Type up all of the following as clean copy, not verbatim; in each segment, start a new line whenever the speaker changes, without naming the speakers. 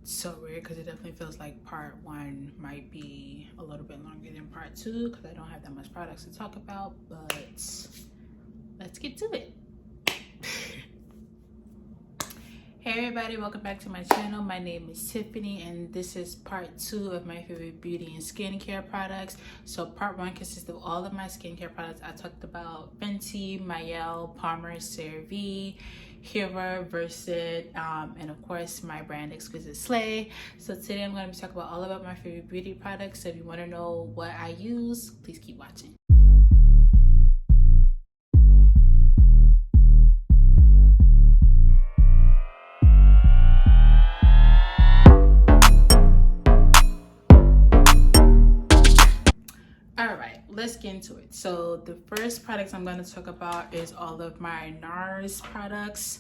so weird because it definitely feels like part one might be a little bit longer than part two because I don't have that much products to talk about, but let's get to it. Hey everybody, welcome back to my channel. My name is Tiffany and this is part two of my favorite beauty and skincare products. So part one consists of all of my skincare products. I talked about Fenty, Mauve, Palmer, CeraVe, Huda, Versed, and of course my brand Exquisite Slay. So today I'm going to be talking about all about my favorite beauty products. So if you want to know what I use, please keep watching. Let's get into it. So the first products I'm going to talk about is all of my Nars products.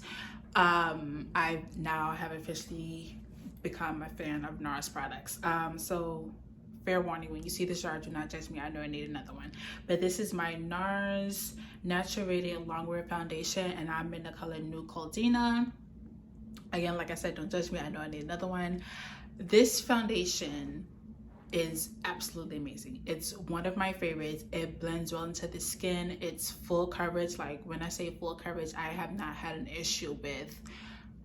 I now have officially become a fan of Nars products. So fair warning, when you see this jar, do not judge me. I know I need another one. But this is my Nars Natural Radiant Longwear Foundation and I'm in the color Nude Caldina. Again, like I said, don't judge me. I know I need another one. This foundation is absolutely amazing. It's one of my favorites. It blends well into the skin. It's full coverage. Like when I say full coverage, I have not had an issue with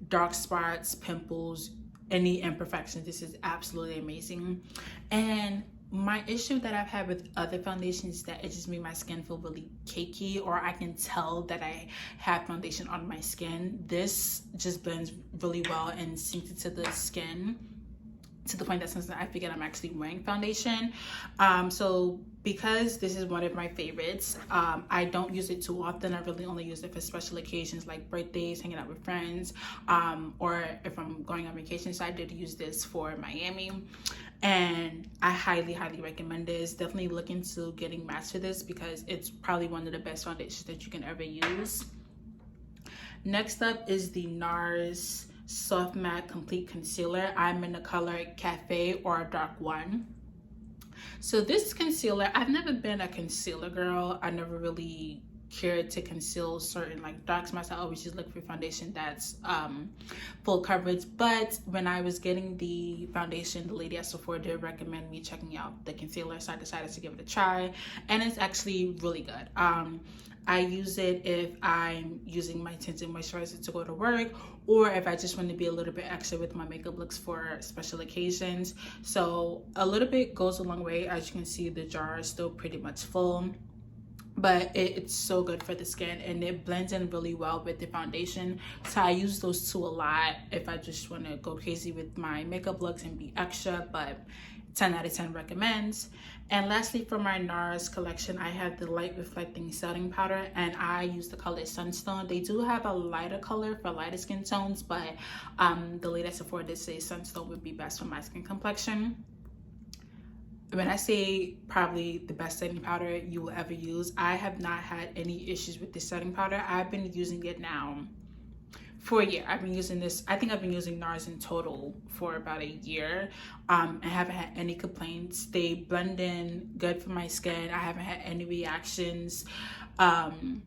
dark spots, pimples, any imperfections. This is absolutely amazing. And my issue that I've had with other foundations is that it just made my skin feel really cakey, or I can tell that I have foundation on my skin. This just blends really well and sinks into the skin to the point that sometimes I forget I'm actually wearing foundation. So because this is one of my favorites, I don't use it too often. I really only use it for special occasions like birthdays, hanging out with friends, or if I'm going on vacation. So I did use this for Miami and I highly recommend this. Definitely look into getting matched for this because it's probably one of the best foundations that you can ever use. Next up is the Nars Soft Matte Complete Concealer. I'm in the color Cafe or Dark 1. So this concealer, I've never been a concealer girl. I never really cared to conceal certain like dark spots. I always just look for foundation that's full coverage. But when I was getting the foundation, the lady at Sephora did recommend me checking out the concealer, so I decided to give it a try and it's actually really good. I use it if I'm using my tinted moisturizer to go to work, or if I just want to be a little bit extra with my makeup looks for special occasions. So a little bit goes a long way. As you can see, the jar is still pretty much full, but it's so good for the skin and it blends in really well with the foundation. So I use those two a lot if I just want to go crazy with my makeup looks and be extra, but 10 out of 10 recommends. And lastly, for my Nars collection, I have the light reflecting setting powder and I use the color Sunstone. They do have a lighter color for lighter skin tones, but the lady at Sephora did say Sunstone would be best for my skin complexion. When I say probably the best setting powder you will ever use, I have not had any issues with this setting powder. I've been using it now for a year. I've been using this, I think I've been using Nars in total for about a year and haven't had any complaints. They blend in good for my skin. I haven't had any reactions, no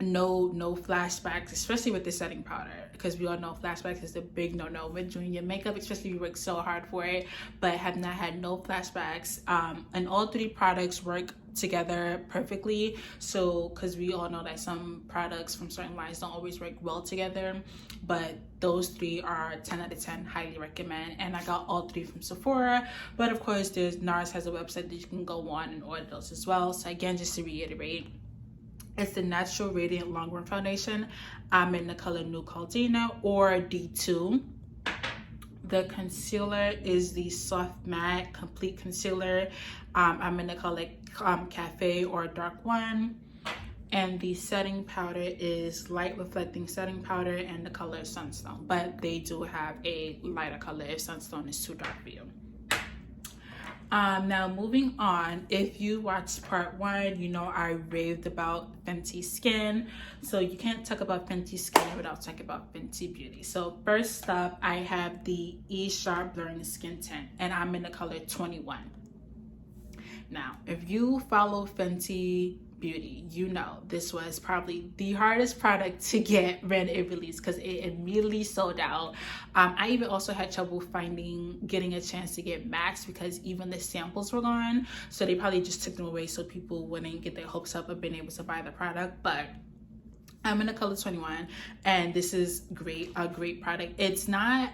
flashbacks, especially with the setting powder, because we all know flashbacks is a big no-no when doing your makeup, especially if you work so hard for it. But I have not had no flashbacks, and all three products work together perfectly. So because we all know that some products from certain lines don't always work well together, but those three are 10 out of 10, highly recommend. And I got all three from Sephora, but of course there's Nars has a website that you can go on and order those as well. So again, just to reiterate, it's the Natural Radiant Longwear Foundation. I'm in the color Nude Caldina or D2. The concealer is the Soft Matte Complete Concealer. I'm in the color Cafe or Dark 1. And the setting powder is Light Reflecting Setting Powder and the color Sunstone. But they do have a lighter color if Sunstone is too dark for you. Now moving on, if you watched part one, you know I raved about Fenty Skin. So you can't talk about Fenty Skin without talking about Fenty Beauty. So first up, I have the E-Sharp Blurring Skin Tint and I'm in the color 21. Now, if you follow Fenty Beauty. You know, this was probably the hardest product to get when it released because it immediately sold out. I even also had trouble getting a chance to get max because even the samples were gone, so they probably just took them away so people wouldn't get their hopes up of being able to buy the product. But I'm in the color 21 and this is a great product. It's not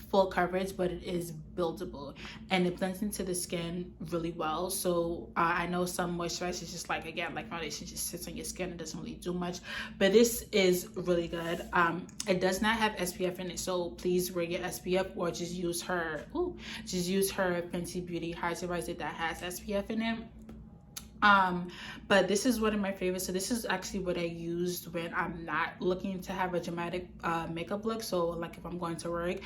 full coverage, but it is buildable and it blends into the skin really well. So I know some moisturizers just like foundation just sits on your skin and doesn't really do much, but this is really good. It does not have SPF in it, so please wear your SPF or just use her Fenty Beauty hydrator that has SPF in it. But this is one of my favorites. So this is actually what I used when I'm not looking to have a dramatic makeup look. So like if I'm going to work,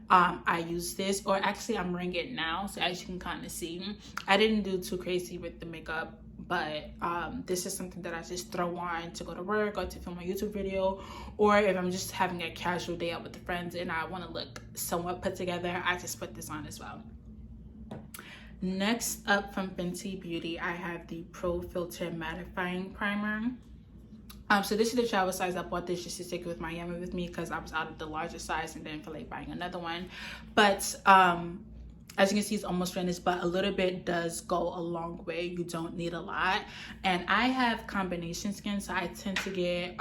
I use this, or actually I'm wearing it now. So as you can kind of see, I didn't do too crazy with the makeup, but this is something that I just throw on to go to work or to film a YouTube video, or if I'm just having a casual day out with the friends and I want to look somewhat put together, I just put this on as well. Next up from Fenty Beauty, I have the Pro-Filt'r Mattifying Primer. So this is the travel size. I bought this just to take it with Miami with me because I was out of the larger size and didn't feel like buying another one. But as you can see, it's almost finished, but a little bit does go a long way. You don't need a lot. And I have combination skin, so I tend to get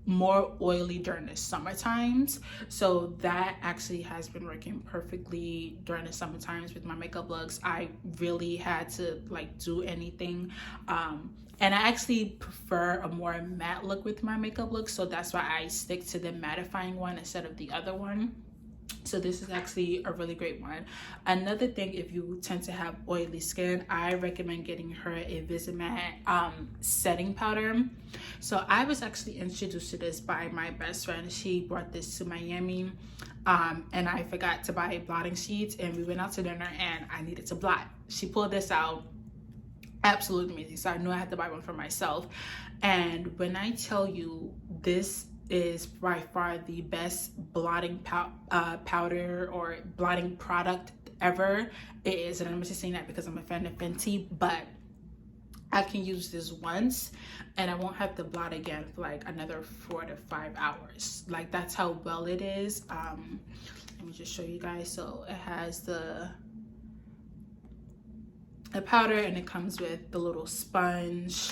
more oily during the summer times, so that actually has been working perfectly during the summer times with my makeup looks. I really had to like do anything, and I actually prefer a more matte look with my makeup look, so that's why I stick to the mattifying one instead of the other one. So this is actually a really great one. Another thing, if you tend to have oily skin, I recommend getting her Invisimatte setting powder. So I was actually introduced to this by my best friend. She brought this to Miami, and I forgot to buy blotting sheets, and we went out to dinner and I needed to blot. She pulled this out, absolutely amazing. So I knew I had to buy one for myself. And when I tell you, this is by far the best blotting powder or blotting product ever. It is, and I'm just saying that because I'm a fan of Fenty, but I can use this once and I won't have to blot again for like another 4 to 5 hours. Like that's how well it is. Let me just show you guys. So it has the powder and it comes with the little sponge.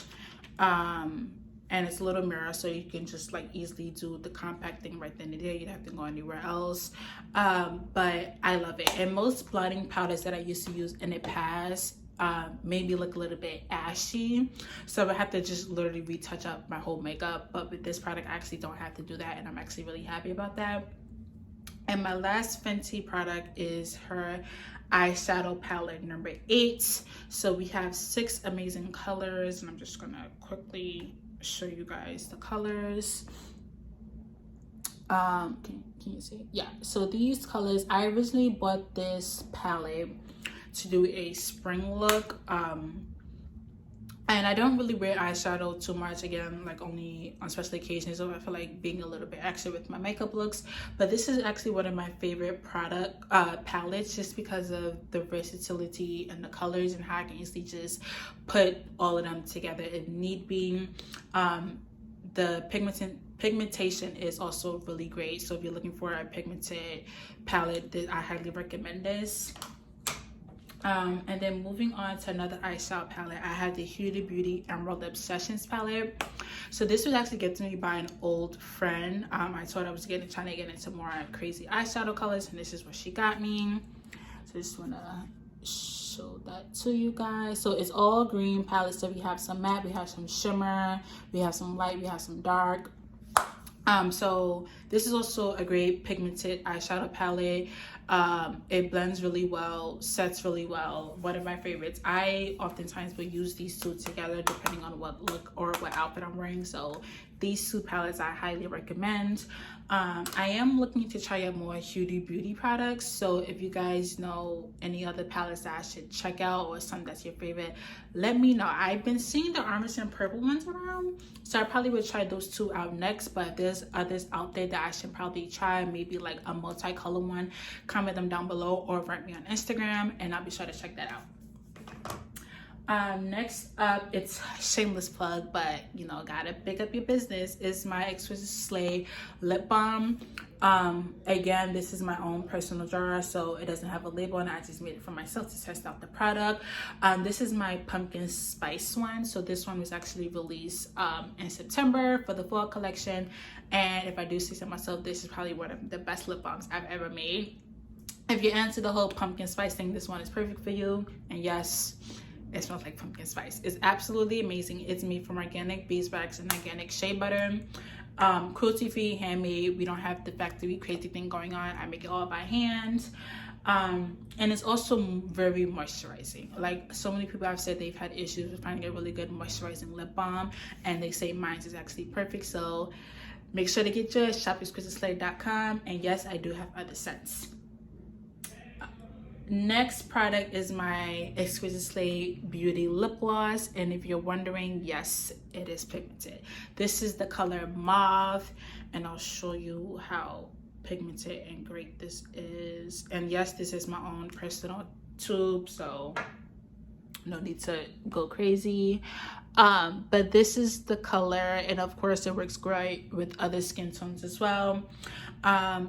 And it's a little mirror, so you can just like easily do the compacting right then and there. You don't have to go anywhere else. But I love it. And most blotting powders that I used to use in the past made me look a little bit ashy. So I have to just literally retouch up my whole makeup. But with this product, I actually don't have to do that. And I'm actually really happy about that. And my last Fenty product is her eyeshadow palette number 8. So we have 6 amazing colors. And I'm just gonna quickly show you guys the colors. Can you see? Yeah, so these colors, I originally bought this palette to do a spring look, and I don't really wear eyeshadow too much, again, like only on special occasions, so I feel like being a little bit extra with my makeup looks. But this is actually one of my favorite palettes, just because of the versatility and the colors and how I can easily just put all of them together if need be. The pigmentation is also really great, so if you're looking for a pigmented palette, I highly recommend this. And then moving on to another eyeshadow palette, I have the Huda Beauty Emerald Obsessions palette. So this was actually given to me by an old friend. I told her I was trying to get into more crazy eyeshadow colors, and this is what she got me. So I just want to show that to you guys. So it's all green palette. So we have some matte, we have some shimmer, we have some light, we have some dark. So this is also a great pigmented eyeshadow palette. It blends really well, sets really well. One of my favorites. I oftentimes will use these two together depending on what look or what outfit I'm wearing. So these 2 palettes I highly recommend. I am looking to try out more Huda Beauty products. So if you guys know any other palettes that I should check out or some that's your favorite, let me know. I've been seeing the orange and purple ones around, so I probably would try those 2 out next. But if there's others out there that I should probably try, maybe like a multicolor one, comment them down below or write me on Instagram and I'll be sure to check that out. Next up, it's shameless plug, but you know, gotta pick up your business, is my Exquisite Slay lip balm. Again, this is my own personal jar, so it doesn't have a label, and I just made it for myself to test out the product. This is my pumpkin spice one, so this one was actually released in September for the fall collection, and if I do say so myself, this is probably one of the best lip balms I've ever made. If you're into the whole pumpkin spice thing, this one is perfect for you. And yes, it smells like pumpkin spice. It's absolutely amazing. It's made from organic beeswax and organic shea butter. Cruelty-free, handmade. We don't have the factory crazy thing going on. I make it all by hand. And it's also very moisturizing. Like, so many people have said they've had issues with finding a really good moisturizing lip balm, and they say mine is actually perfect. So make sure to get yours. Shop exquisiteslay.com. And yes, I do have other scents. Next product is my Exquisite Slay Beauty lip gloss, and if you're wondering, yes, it is pigmented. This is the color Mauve, and I'll show you how pigmented and great this is. And yes, this is my own personal tube, so no need to go crazy. But this is the color, and of course it works great with other skin tones as well.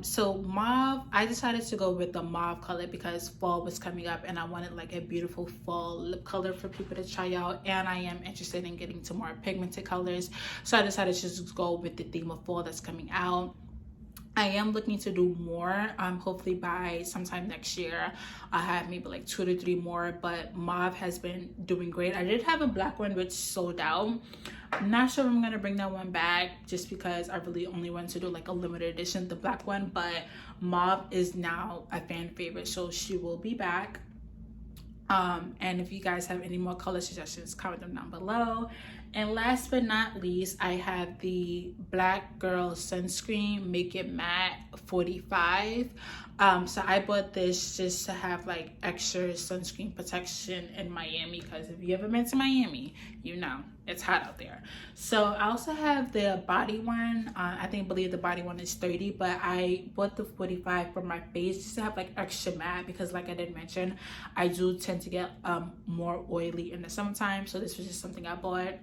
So mauve, I decided to go with the mauve color because fall was coming up and I wanted like a beautiful fall lip color for people to try out, and I am interested in getting to more pigmented colors, so I decided to just go with the theme of fall that's coming out. I am looking to do more. Hopefully by sometime next year I have maybe like 2 to 3 more, but mauve has been doing great. I did have a black one which sold out. I'm not sure if I'm gonna bring that one back just because I really only want to do like a limited edition, the black one, but mauve is now a fan favorite, so she will be back. And if you guys have any more color suggestions, comment them down below. And last but not least, I have the Black Girl Sunscreen Make It Matte 45. So I bought this just to have like extra sunscreen protection in Miami, because if you ever been to Miami, you know it's hot out there. So I also have the body one. I believe the body one is 30, but I bought the 45 for my face just to have like extra matte, because like I did mention, I do tend to get more oily in the summertime, so this was just something I bought.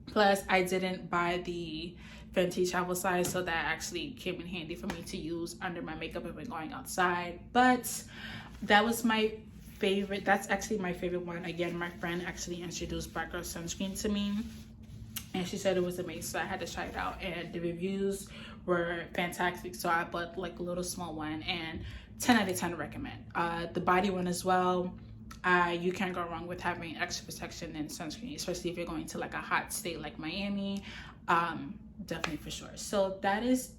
Plus I didn't buy the Fenty travel size, so that actually came in handy for me to use under my makeup if we're going outside. But that was my favorite. That's actually my favorite one. Again, my friend actually introduced Black Girl Sunscreen to me, and she said it was amazing, so I had to try it out, and the reviews were fantastic, so I bought like a little small one, and 10 out of 10 recommend. The body one as well. You can't go wrong with having extra protection and sunscreen, especially if you're going to like a hot state like Miami. Definitely for sure. So that is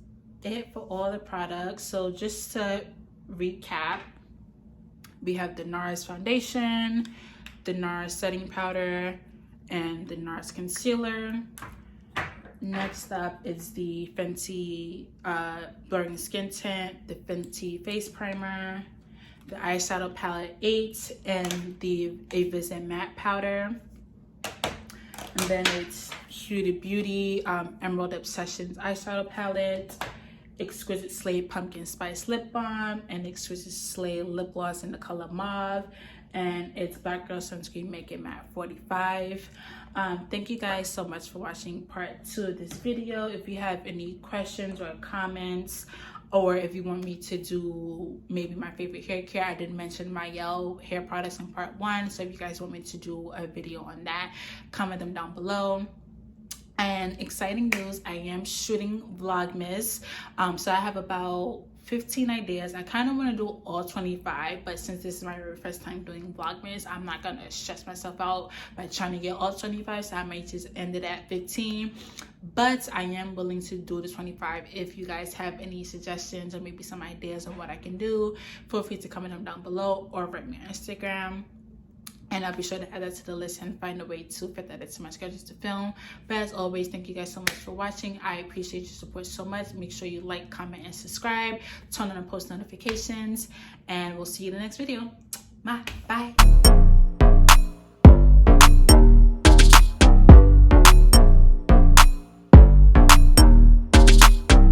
it for all the products. So just to recap, we have the Nars foundation, the Nars setting powder, and the Nars concealer. Next up is the Fenty blurring skin tint, the Fenty face primer, the eyeshadow palette 8, and the Invisimatte powder. And then it's Huda Beauty Emerald Obsessions eyeshadow palette, Exquisite Slay Pumpkin Spice lip balm, and Exquisite Slay lip gloss in the color Mauve, and it's Black Girl Sunscreen Make It Matte 45. Thank you guys so much for watching part 2 of this video. If you have any questions or comments, or if you want me to do maybe my favorite hair care, I did mention my yellow hair products in part 1, so if you guys want me to do a video on that, comment them down below. And exciting news, I am shooting Vlogmas, so I have about 15 ideas. I kind of want to do all 25, but since this is my very first time doing Vlogmas, I'm not gonna stress myself out by trying to get all 25, so I might just end it at 15. But I am willing to do the 25. If you guys have any suggestions or maybe some ideas on what I can do, feel free to comment them down below or write me on Instagram, and I'll be sure to add that to the list and find a way to fit that into my schedule to film. But as always, thank you guys so much for watching. I appreciate your support so much. Make sure you like, comment, and subscribe. Turn on the post notifications, and we'll see you in the next video. Bye.